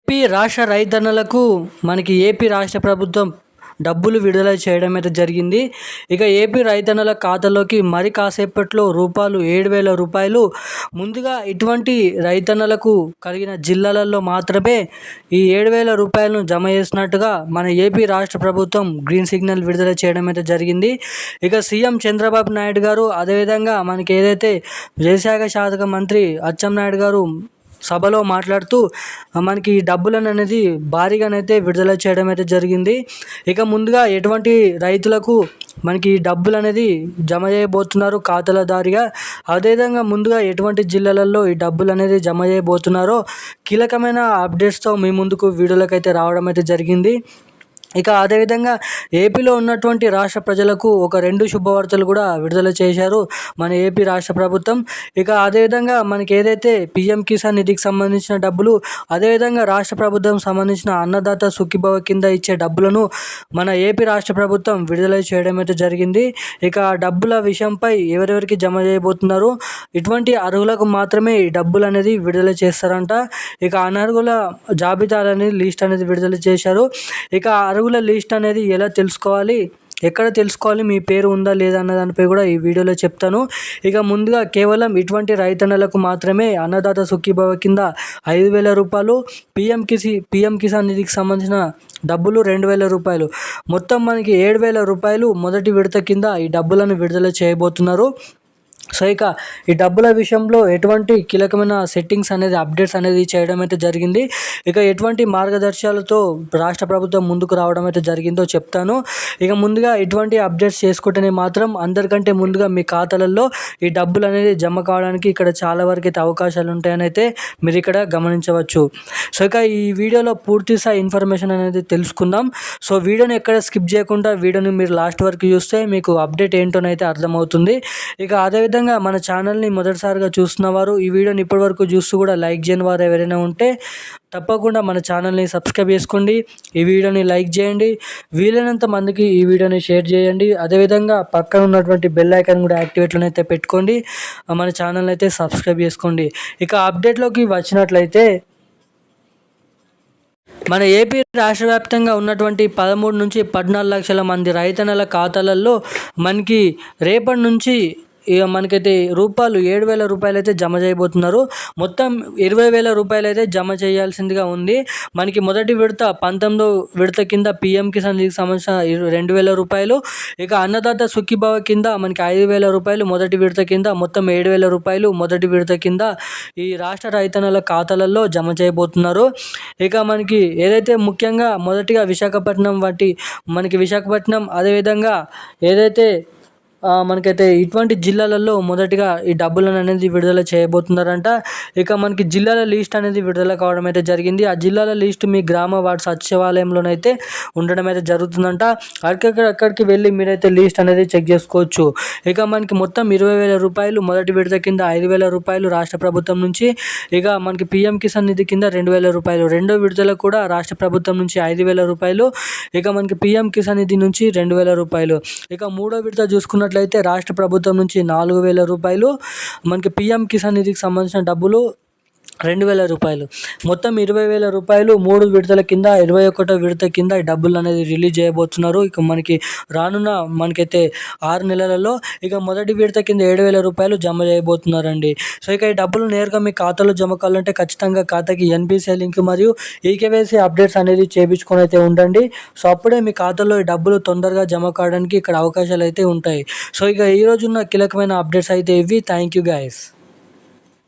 AP రాష్ట్ర రైతన్నలకు మనకి ఏపీ రాష్ట్ర ప్రభుత్వం డబ్బులు విడుదల చేయడం అయితే జరిగింది. ఇక ఏపీ రైతన్నల ఖాతాలోకి మరి కాసేపట్లో రూపాయలు ముందుగా ఇటువంటి రైతన్నలకు కలిగిన జిల్లాలలో మాత్రమే ఈ రూపాయలను జమ చేసినట్టుగా మన ఏపీ రాష్ట్ర ప్రభుత్వం గ్రీన్ సిగ్నల్ విడుదల చేయడం అయితే జరిగింది. ఇక సీఎం చంద్రబాబు నాయుడు గారు, అదేవిధంగా మనకి ఏదైతే విదేశాంగ శాఖ మంత్రి అచ్చెన్నాయుడు గారు సభలో మాట్లాడుతూ మనకి ఈ డబ్బులను అనేది భారీగానైతే విడుదల చేయడం అయితే జరిగింది. ఇక ముందుగా ఎటువంటి రైతులకు మనకి ఈ డబ్బులు అనేది జమ చేయబోతున్నారు ఖాతాల దారిగా, అదేవిధంగా ముందుగా ఎటువంటి జిల్లాలలో ఈ డబ్బులు అనేది జమ చేయబోతున్నారో కీలకమైన అప్డేట్స్తో మీ ముందుకు వీడియోలకు అయితే రావడం అయితే జరిగింది. ఇక అదేవిధంగా ఏపీలో ఉన్నటువంటి రాష్ట్ర ప్రజలకు ఒక 2 శుభవార్తలు కూడా విడుదల చేశారు మన ఏపీ రాష్ట్ర ప్రభుత్వం. ఇక అదేవిధంగా మనకి ఏదైతే పీఎం కిసాన్ నిధికి సంబంధించిన డబ్బులు, అదేవిధంగా రాష్ట్ర ప్రభుత్వం సంబంధించిన అన్నదాత సుఖీభవ కింద ఇచ్చే డబ్బులను మన ఏపీ రాష్ట్ర ప్రభుత్వం విడుదల చేయడం అయితే జరిగింది. ఇక డబ్బుల విషయంపై ఎవరెవరికి జమ చేయబోతున్నారు, ఇటువంటి అర్హులకు మాత్రమే ఈ డబ్బులు అనేది విడుదల చేస్తారంట. ఇక అనర్హుల జాబితా అనేది లిస్ట్ అనేది విడుదల చేశారు. ఇక అర్హుల లిస్ట్ అనేది ఎలా తెలుసుకోవాలి, ఎక్కడ తెలుసుకోవాలి, మీ పేరు ఉందా లేదా అన్న దానిపై కూడా ఈ వీడియోలో చెప్తాను. ఇక ముందుగా కేవలం ఇటువంటి రైతన్నలకు మాత్రమే అన్నదాత సుఖీభవ కింద 5,000 రూపాయలు, పీఎం కిసాన్ నిధికి సంబంధించిన డబ్బులు 2,000 రూపాయలు, మొత్తం మనకి 7,000 రూపాయలు మొదటి విడత కింద ఈ డబ్బులను విడుదల చేయబోతున్నారు. సో ఇక ఈ డబ్బుల విషయంలో ఎటువంటి కీలకమైన సెట్టింగ్స్ అనేది అప్డేట్స్ అనేది చేయడం అయితే జరిగింది. ఇక ఎటువంటి మార్గదర్శకాలతో రాష్ట్ర ప్రభుత్వం ముందుకు రావడం అయితే జరిగిందో చెప్తాను. ఇక ముందుగా ఎటువంటి అప్డేట్స్ చేసుకుంటేనే మాత్రం అందరికంటే ముందుగా మీ ఖాతాలలో ఈ డబ్బులు అనేది జమ కావడానికి ఇక్కడ చాలా వరకు అయితే అవకాశాలు ఉంటాయని అయితే మీరు ఇక్కడ గమనించవచ్చు. సో ఇక ఈ వీడియోలో పూర్తి స్థాయి ఇన్ఫర్మేషన్ అనేది తెలుసుకుందాం. సో వీడియోని ఎక్కడ స్కిప్ చేయకుండా వీడియోని మీరు లాస్ట్ వరకు చూస్తే మీకు అప్డేట్ ఏంటోనైతే అర్థమవుతుంది. ఇక అదేవిధంగా మన ఛానల్ని మొదటిసారిగా చూస్తున్న వారు, ఈ వీడియోని ఇప్పటివరకు చూస్తూ కూడా లైక్ చేయని వారు ఎవరైనా ఉంటే తప్పకుండా మన ఛానల్ని సబ్స్క్రైబ్ చేసుకోండి, ఈ వీడియోని లైక్ చేయండి, వీలైనంత మందికి ఈ వీడియోని షేర్ చేయండి. అదేవిధంగా పక్కన ఉన్నటువంటి బెల్ ఐకాన్ కూడా యాక్టివేట్లోనే అయితే పెట్టుకోండి, మన ఛానల్ని అయితే సబ్స్క్రైబ్ చేసుకోండి. ఇక అప్డేట్లోకి వచ్చినట్లయితే మన ఏపీ రాష్ట్ర వ్యాప్తంగా ఉన్నటువంటి 13 నుంచి 14 లక్షల మంది రైతన్నల ఖాతాలలో మనకి రేపటి నుంచి ఇక మనకైతే 7,000 రూపాయలు అయితే జమ చేయబోతున్నారు. మొత్తం 20,000 రూపాయలు అయితే జమ చేయాల్సిందిగా ఉంది. మనకి మొదటి విడత 19వ విడత కింద పీఎం కిసాన్ నిధికి సంబంధించిన 2,000 రూపాయలు, ఇక అన్నదాత సుఖీభవ కింద మనకి 5,000 రూపాయలు మొదటి విడత కింద, మొత్తం 7,000 రూపాయలు మొదటి విడత కింద ఈ రాష్ట్ర రైతన్నల ఖాతాలలో జమ చేయబోతున్నారు. ఇక మనకి ఏదైతే ముఖ్యంగా మొదటిగా విశాఖపట్నం అదేవిధంగా ఏదైతే మనకైతే ఇటువంటి జిల్లాలలో మొదటిగా ఈ డబ్బులను అనేది విడుదల చేయబోతున్నారంట. ఇక మనకి జిల్లాల లిస్ట్ అనేది విడుదల కావడం అయితే జరిగింది. ఆ జిల్లాల లిస్ట్ మీ గ్రామ వార్డు సచివాలయంలోనైతే ఉండడం అయితే జరుగుతుందంట. అక్కడికి వెళ్ళి మీరైతే లిస్ట్ అనేది చెక్ చేసుకోవచ్చు. ఇక మనకి మొత్తం 20,000 రూపాయలు మొదటి విడత కింద, 5,000 రూపాయలు రాష్ట్ర ప్రభుత్వం నుంచి, ఇక మనకి పీఎం కిసాన్ నిధి కింద 2,000 రూపాయలు, రెండో విడతలో కూడా రాష్ట్ర ప్రభుత్వం నుంచి 5,000 రూపాయలు, ఇక మనకి పీఎం కిసాన్ నిధి నుంచి 2,000 రూపాయలు, ఇక మూడో విడత చూసుకున్నట్లయితే రాష్ట్ర ప్రభుత్వం నుంచి 4,000 రూపాయలు, మనకి పీఎం కిసాన్ నిధికి సంబంధించిన డబ్బులు 2,000 రూపాయలు, మొత్తం 20,000 రూపాయలు 3 విడతల కింద, 21వ విడత కింద ఈ డబ్బులు అనేది రిలీజ్ చేయబోతున్నారు. ఇక మనకి రానున్న మనకైతే 6 నెలలలో ఇక మొదటి విడత కింద 7,000 రూపాయలు జమ చేయబోతున్నారండి. సో ఇక ఈ డబ్బులు నేరుగా మీ ఖాతాలో జమ కావాలంటే ఖచ్చితంగా ఖాతాకి ఎన్పిసిఐ లింక్ మరియు ఈకేవైసీ అప్డేట్స్ అనేది చేయించుకొని అయితే ఉండండి. సో అప్పుడే మీ ఖాతాలో ఈ డబ్బులు తొందరగా జమ కావడానికి ఇక్కడ అవకాశాలు అయితే ఉంటాయి. సో ఇక ఈరోజున్న కీలకమైన అప్డేట్స్ అయితే ఇవి. Thank you guys.